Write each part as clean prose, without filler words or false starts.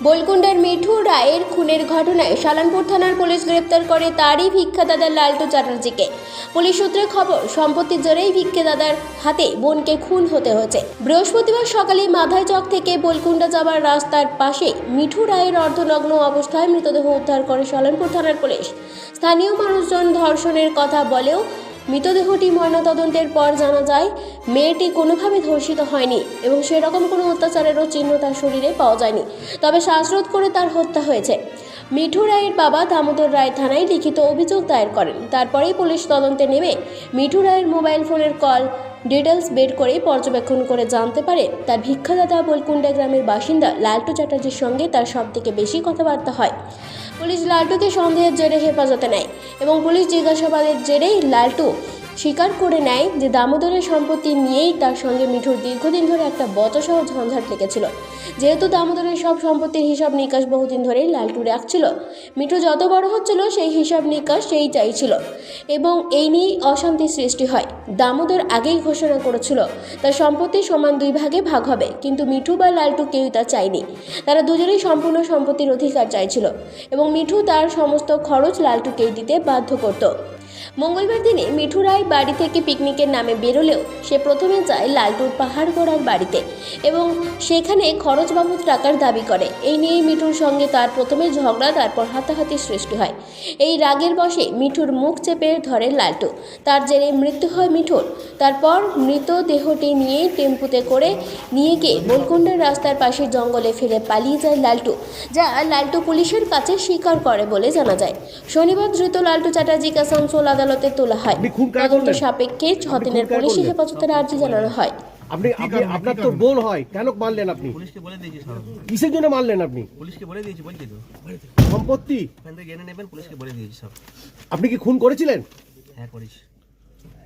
বলকুন্ডার মিঠু রায়ের খুনের ঘটনায় শালানপুর থানার পুলিশ গ্রেপ্তার করে তারই ভিক্ষাদাদা লালটু চ্যাটার্জিকে। পুলিশ সূত্রে খবর, সম্পত্তির জোরেই ভিক্ষাদাদার হাতে বোনকে খুন হতে হয়েছে। বৃহস্পতিবার সকালে মাধাই চক থেকে বলকুন্ডা যাওয়ার রাস্তার পাশে মিঠু রায়ের অর্ধনগ্ন অবস্থায় মৃতদেহ উদ্ধার করে শালানপুর থানার পুলিশ। স্থানীয় মানুষজন ধর্ষণের কথা বলেও মৃতদেহটি ময়নাতদন্তের পর জানা যায় মেয়েটি কোনোভাবে ধর্ষিত হয়নি এবং সেরকম কোনো অত্যাচারেরও চিহ্ন তার শরীরে পাওয়া যায়নি, তবে শ্বাসরোধ করে তার হত্যা হয়েছে। মিঠু রায়ের বাবা দামোদর রায় থানায় লিখিত অভিযোগ দায়ের করেন। তারপরেই পুলিশ তদন্তে নেমে মিঠু রায়ের মোবাইল ফোনের কল ডিটেলস বের করে পর্যবেক্ষণ করে জানতে পারে তার ভিক্ষাদাতা বলকুন্ডা গ্রামের বাসিন্দা লালটু চ্যাটার্জির সঙ্গে তার সবথেকে বেশি কথাবার্তা হয়। পুলিশ লালটুকে সন্দেহের জেরে হেফাজতে নেয় এবং পুলিশ জিজ্ঞাসাবাদের জেরেই লালটু স্বীকার করে নেয় যে দামোদরের সম্পত্তি নিয়েই তার সঙ্গে মিঠুর দীর্ঘদিন ধরে একটা বচসহ ঝঞ্ঝাট লেগেছিল। যেহেতু দামোদরের সব সম্পত্তির হিসাব নিকাশ বহুদিন ধরেই লালটু রাখছিল, মিঠু যত বড় হচ্ছিল সেই হিসাব নিকাশ সেই চাইছিল এবং এই নিয়েই অশান্তি সৃষ্টি হয়। দামোদর আগেই ঘোষণা করেছিল তার সম্পত্তি সমান 2 ভাগে ভাগ হবে, কিন্তু মিঠু বা লালটু কেউই তা চায়নি। তারা দুজনেই সম্পূর্ণ সম্পত্তির অধিকার চাইছিল এবং মিঠু তার সমস্ত খরচ লালটুকেই দিতে বাধ্য করত। মঙ্গলবার দিনে মিঠু রায় বাড়ি থেকে পিকনিকের নামে বেরোলেও সে প্রথমে যায় লালটুর পাহাড়গড়ার বাড়িতে এবং সেখানে খরচ বাবদ টাকার দাবি করে। এই নিয়েই মিঠুর সঙ্গে তার প্রথমে ঝগড়া, তারপর হাতাহাতি সৃষ্টি হয়। এই রাগের বশে মিঠুর মুখ চেপে ধরে লালটু। তার জেরে মৃত্যু হয় মিঠুর। তারপর মৃতদেহটি নিয়ে টেম্পুতে করে নিয়ে গিয়ে বলকুন্ডার রাস্তার পাশে জঙ্গলে ফেলে পালিয়ে যায় লালটু, যা লালটু পুলিশের কাছে স্বীকার করে বলে জানা যায়। শনিবার ধৃত লালটু চ্যাটার্জিকে আসানসোল আদালতে তোলা হয়। তদন্ত সাপেক্ষে 6 দিনের পুলিশি হেফাজতের আর্জি জানানো হয়। আপনার তো বোন হয়, কেন মারলেন আপনি? পুলিশকে বলে দিয়েছি সব। কিসের জন্য মারলেন আপনি? পুলিশকে বলে দিয়েছি, বলছি তো সম্পত্তি এখান থেকে জেনে নেবেন, পুলিশকে বলে দিয়েছি সব। আপনি কি খুন করেছিলেন? হ্যাঁ করিস।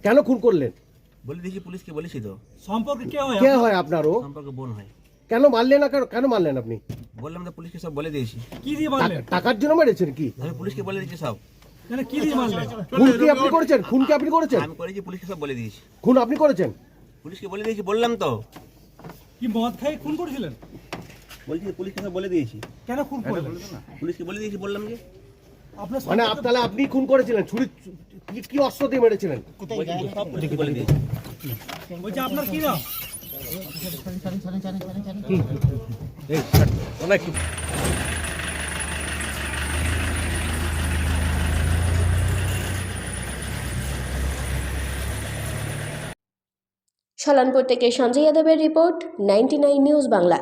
কেন খুন করলেন? বলে দিয়েছি, পুলিশকে বলেছি তো। সম্পর্কে কে হয় আপনার? ও সম্পর্কে বোন হয়। কেন মারলেন না? কেন মারলেন আপনি? বললাম তো পুলিশকে সব বলে দিয়েছি। কি দিয়ে মারলেন? টাকার জন্য মেরেছেন কি? আমি পুলিশকে বলে দিয়েছি সব। মানে কি দিয়ে মারলেন? খুন কি আপনি করেছেন? খুন কি আপনি করেছেন? আমি করেছি, পুলিশকে সব বলে দিয়েছি। খুন আপনি করেছেন? পুলিশকে বলে দিয়েছি, বললাম তো। কি মদ খাই খুন করেছিলেন? বলছি পুলিশকে সব বলে দিয়েছি। কেন খুন করলেন? পুলিশকে বলে দিয়েছি, বললাম যে। আপনার মানে তাহলে আপনি খুন করেছিলেন? ছুরি কি অস্ত্র দিয়ে মেরেছিলেন? সব পুলিশকে বলে দিয়েছি। বলছি আপনার কি নাম? শালানপুর থেকে সঞ্জয় যাদবের রিপোর্ট, 99 নিউজ বাংলা।